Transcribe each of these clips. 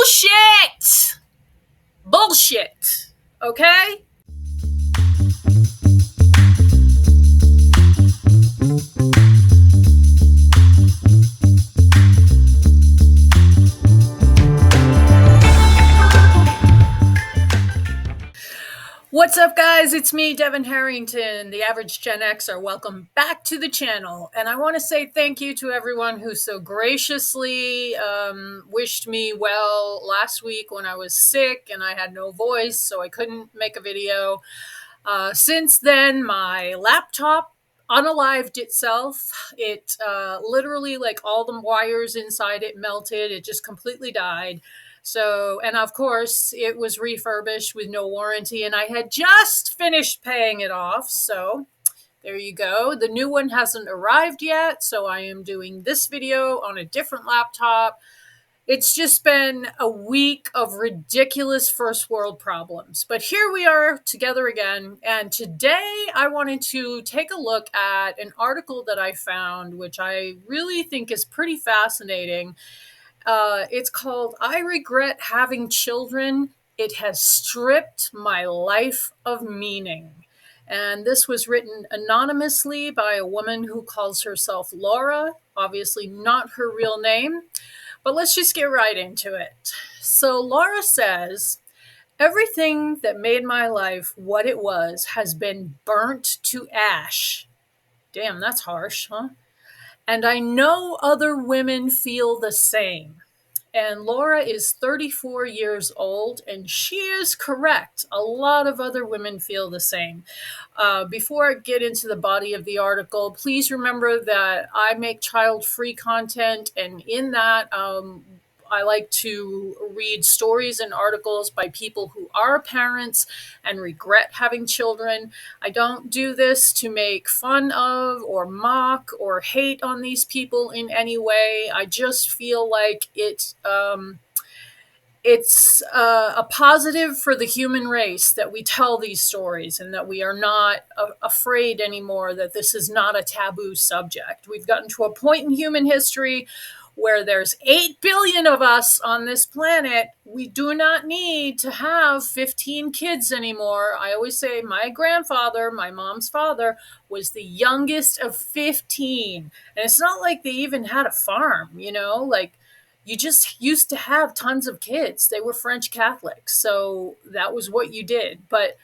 Bullshit! Bullshit. Okay? What's up, guys? It's me, Devin Harrington, the average Gen Xer. Welcome back to the channel. And I want to say thank you to everyone who so graciously wished me well last week when I was sick and I had no voice, so I couldn't make a video. Since then, my laptop unalived itself. It literally, like, all the wires inside it melted. It just completely died. So, and of course, it was refurbished with no warranty, and I had just finished paying it off. So, there you go. The new one hasn't arrived yet, so I am doing this video on a different laptop. It's just been a week of ridiculous first world problems. But here we are together again. And today I wanted to take a look at an article that I found, which I really think is pretty fascinating. It's called "I Regret Having Children. It Has Stripped My Life of Meaning." And this was written anonymously by a woman who calls herself Laura, obviously not her real name. But let's just get right into it. So Laura says, "Everything that made my life what it was has been burnt to ash." Damn, that's harsh, huh? "And I know other women feel the same." And Laura is 34 years old, and she is correct. A lot of other women feel the same. Before I get into the body of the article, please remember that I make child-free content, and in that, I like to read stories and articles by people who are parents and regret having children. I don't do this to make fun of or mock or hate on these people in any way. I just feel like it's a positive for the human race that we tell these stories and that we are not afraid anymore, that this is not a taboo subject. We've gotten to a point in human history where there's 8 billion of us on this planet. We do not need to have 15 kids anymore. I always say my grandfather, my mom's father, was the youngest of 15. And it's not like they even had a farm, like, you just used to have tons of kids. They were French Catholics, so that was what you did. But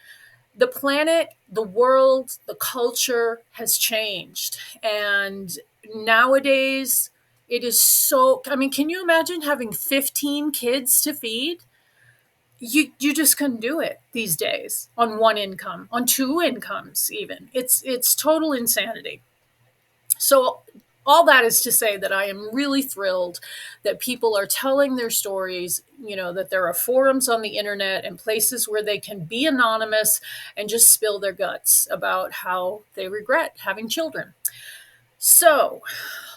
the planet, the world, the culture has changed. And nowadays, it is so, I mean, can you imagine having 15 kids to feed? You just couldn't do it these days on one income, on two incomes even. It's total insanity. So all that is to say that I am really thrilled that people are telling their stories, that there are forums on the internet and places where they can be anonymous and just spill their guts about how they regret having children. So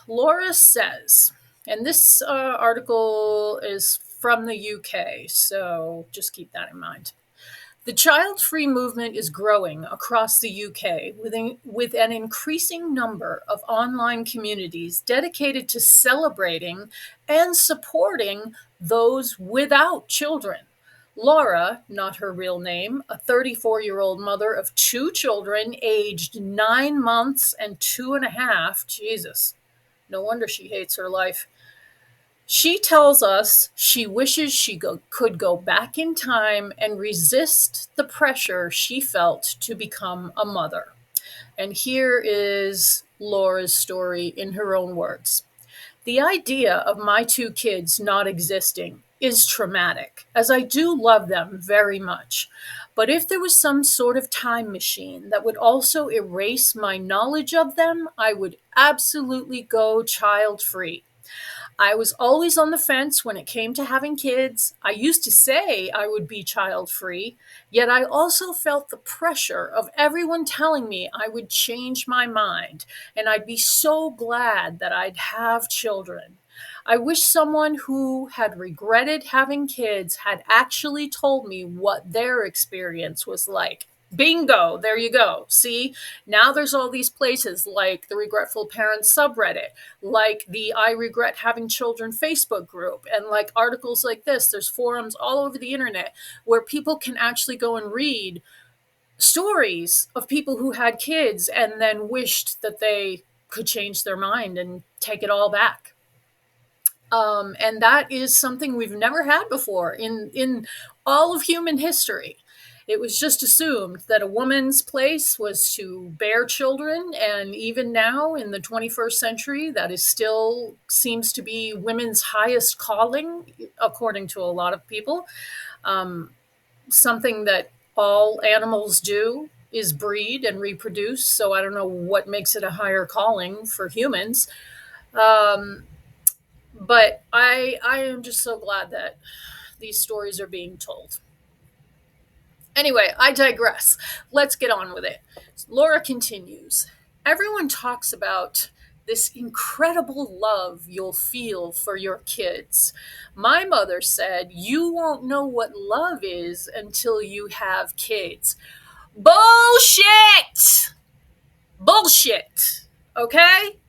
Laura says, and this article is from the UK, so just keep that in mind. "The child-free movement is growing across the UK with an increasing number of online communities dedicated to celebrating and supporting those without children." Laura, not her real name, a 34-year-old mother of two children aged 9 months and 2.5. Jesus, no wonder she hates her life. She tells us she wishes she could go back in time and resist the pressure she felt to become a mother. And here is Laura's story in her own words. "The idea of my two kids not existing is traumatic, as I do love them very much. But if there was some sort of time machine that would also erase my knowledge of them, I would absolutely go child-free. I was always on the fence when it came to having kids. I used to say I would be child-free, yet I also felt the pressure of everyone telling me I would change my mind, and I'd be so glad that I'd have children. I wish someone who had regretted having kids had actually told me what their experience was like." Bingo, there you go. See, now there's all these places like the Regretful Parents subreddit, like the I Regret Having Children Facebook group, and like articles like this. There's forums all over the internet where people can actually go and read stories of people who had kids and then wished that they could change their mind and take it all back. And that is something we've never had before in all of human history. It was just assumed that a woman's place was to bear children, and even now in the 21st century, that is still seems to be women's highest calling, according to a lot of people. Something that all animals do is breed and reproduce. So I don't know what makes it a higher calling for humans. Um, but I am just so glad that these stories are being told. Anyway, I digress. Let's get on with it. Laura continues. Everyone talks about this incredible love you'll feel for your kids. My mother said, you won't know what love is until you have kids. Bullshit! Bullshit. Okay?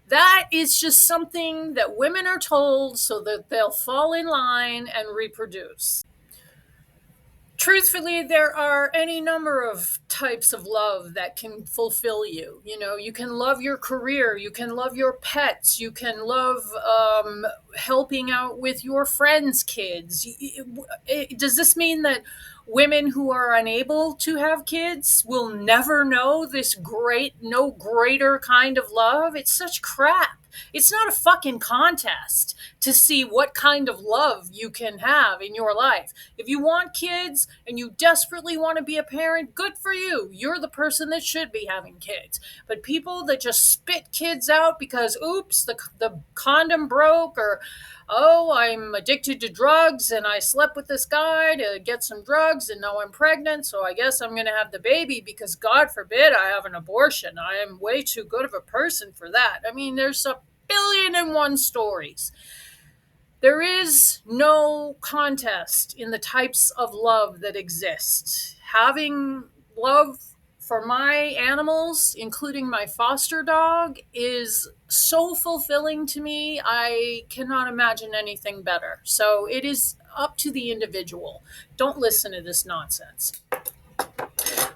That is just something that women are told so that they'll fall in line and reproduce. Truthfully, there are any number of types of love that can fulfill you. You know, you can love your career, you can love your pets, you can love helping out with your friends' kids. Does this mean that women who are unable to have kids will never know this great, no greater kind of love? It's such crap. It's not a fucking contest to see what kind of love you can have in your life. If you want kids and you desperately want to be a parent, good for you. You're the person that should be having kids. But people that just spit kids out because, oops, the condom broke, or, oh, I'm addicted to drugs and I slept with this guy to get some drugs and now I'm pregnant, so I guess I'm going to have the baby because God forbid I have an abortion. I am way too good of a person for that. I mean, there's a billion and one stories. There is no contest in the types of love that exist. Having love for my animals, including my foster dog, is so fulfilling to me. I cannot imagine anything better. So it is up to the individual. Don't listen to this nonsense.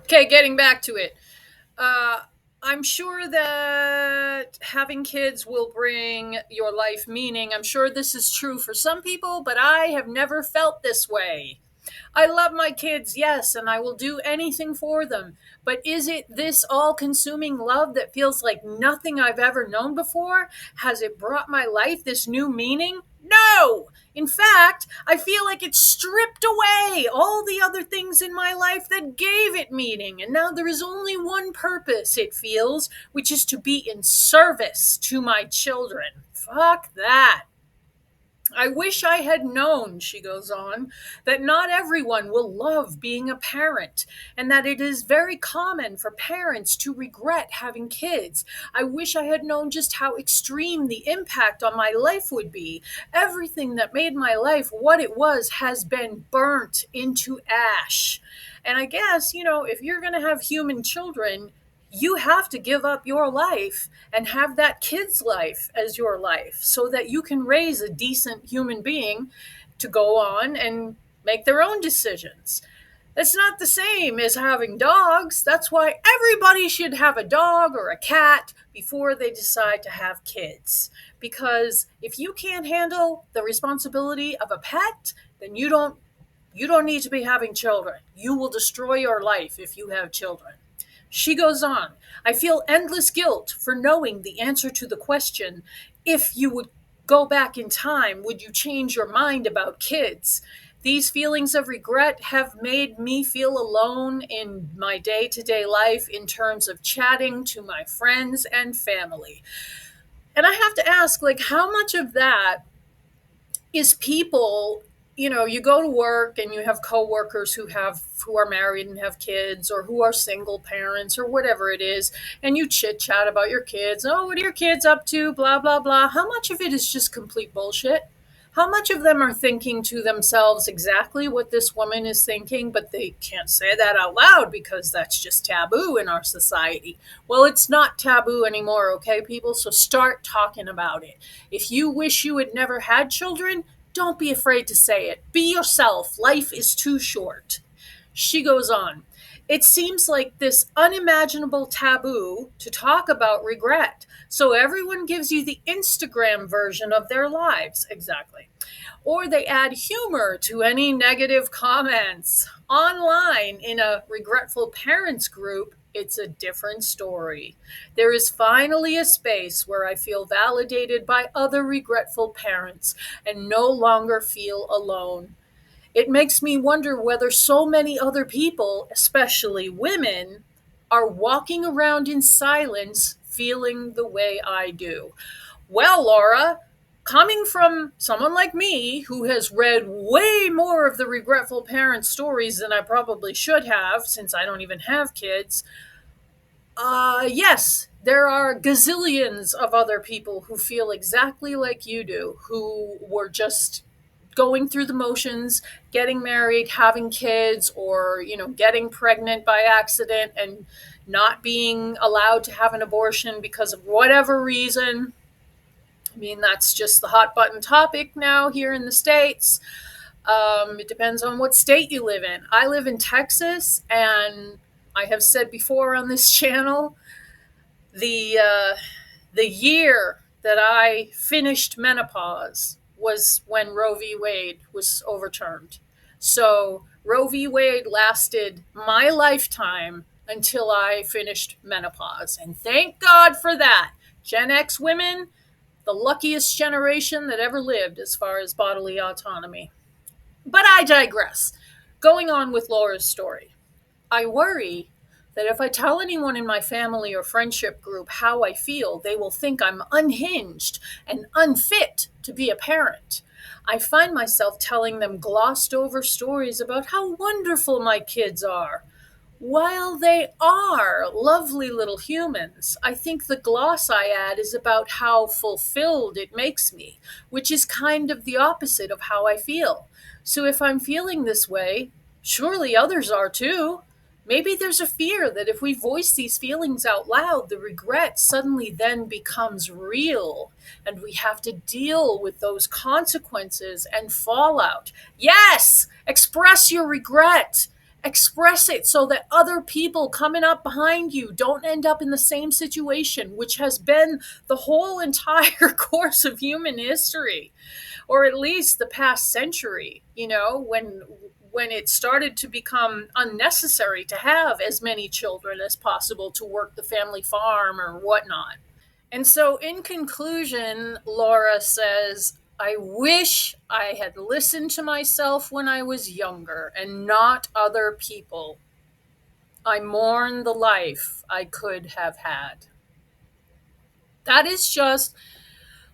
Okay, getting back to it. Uh, I'm sure that having kids will bring your life meaning. I'm sure this is true for some people, but I have never felt this way. I love my kids, yes, and I will do anything for them. But is it this all consuming love that feels like nothing I've ever known before? Has it brought my life this new meaning? No! In fact, I feel like it stripped away all the other things in my life that gave it meaning, and now there is only one purpose, it feels, which is to be in service to my children. Fuck that. I wish I had known, she goes on, that not everyone will love being a parent, and that it is very common for parents to regret having kids. I wish I had known just how extreme the impact on my life would be. Everything that made my life what it was has been burnt into ash. And I guess, if you're going to have human children, you have to give up your life and have that kid's life as your life so that you can raise a decent human being to go on and make their own decisions. It's not the same as having dogs. That's why everybody should have a dog or a cat before they decide to have kids. Because if you can't handle the responsibility of a pet, then you don't need to be having children. You will destroy your life if you have children. She goes on, I feel endless guilt for knowing the answer to the question, if you would go back in time, would you change your mind about kids? These feelings of regret have made me feel alone in my day-to-day life in terms of chatting to my friends and family. And I have to ask, how much of that is people, you go to work and you have coworkers who are married and have kids, or who are single parents, or whatever it is, and you chit chat about your kids. Oh, what are your kids up to? Blah, blah, blah. How much of it is just complete bullshit? How much of them are thinking to themselves exactly what this woman is thinking, but they can't say that out loud because that's just taboo in our society? Well, it's not taboo anymore, okay, people? So start talking about it. If you wish you had never had children, don't be afraid to say it. Be yourself. Life is too short. She goes on. It seems like this unimaginable taboo to talk about regret. So everyone gives you the Instagram version of their lives. Exactly. Or they add humor to any negative comments. Online, in a regretful parents group, it's a different story. There is finally a space where I feel validated by other regretful parents and no longer feel alone. It makes me wonder whether so many other people, especially women, are walking around in silence feeling the way I do. Well, Laura, coming from someone like me who has read way more of the regretful parent stories than I probably should have, since I don't even have kids, yes, there are gazillions of other people who feel exactly like you do, who were just going through the motions, getting married, having kids, or, getting pregnant by accident and not being allowed to have an abortion because of whatever reason. I mean, that's just the hot button topic now here in the States. It depends on what state you live in. I live in Texas, and I have said before on this channel, the the year that I finished menopause was when Roe v. Wade was overturned. So Roe v. Wade lasted my lifetime until I finished menopause. And thank God for that. Gen X women, the luckiest generation that ever lived as far as bodily autonomy. But I digress. Going on with Laura's story. I worry that if I tell anyone in my family or friendship group how I feel, they will think I'm unhinged and unfit to be a parent. I find myself telling them glossed over stories about how wonderful my kids are. While they are lovely little humans, I think the gloss I add is about how fulfilled it makes me, which is kind of the opposite of how I feel. So if I'm feeling this way, surely others are too. Maybe there's a fear that if we voice these feelings out loud, the regret suddenly then becomes real, and we have to deal with those consequences and fallout. Yes! Express your regret. Express it so that other people coming up behind you don't end up in the same situation, which has been the whole entire course of human history, or at least the past century, when it started to become unnecessary to have as many children as possible to work the family farm or whatnot. And so, in conclusion, Laura says, I wish I had listened to myself when I was younger and not other people. I mourn the life I could have had. That is just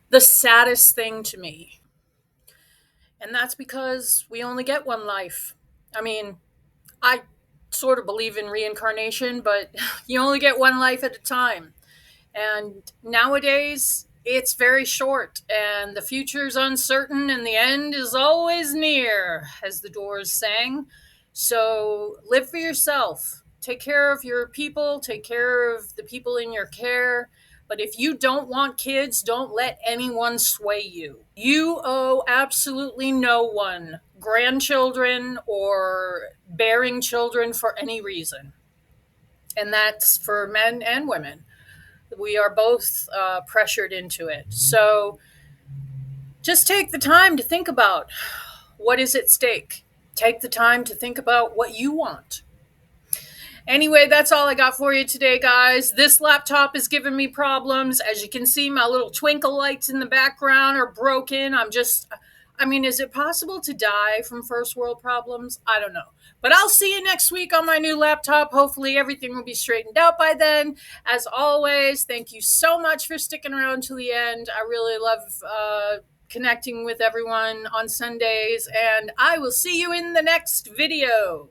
the saddest thing to me. And that's because we only get one life. I mean, I sort of believe in reincarnation, but you only get one life at a time. And nowadays, it's very short, and the future's uncertain, and the end is always near, as the Doors sang. So live for yourself. Take care of your people, take care of the people in your care. But if you don't want kids, don't let anyone sway you. You owe absolutely no one grandchildren or bearing children for any reason. And that's for men and women. We are both pressured into it. So just take the time to think about what is at stake. Take the time to think about what you want. Anyway, that's all I got for you today, guys. This laptop is giving me problems. As you can see, my little twinkle lights in the background are broken. Is it possible to die from first world problems? I don't know. But I'll see you next week on my new laptop. Hopefully everything will be straightened out by then. As always, thank you so much for sticking around to the end. I really love connecting with everyone on Sundays, and I will see you in the next video.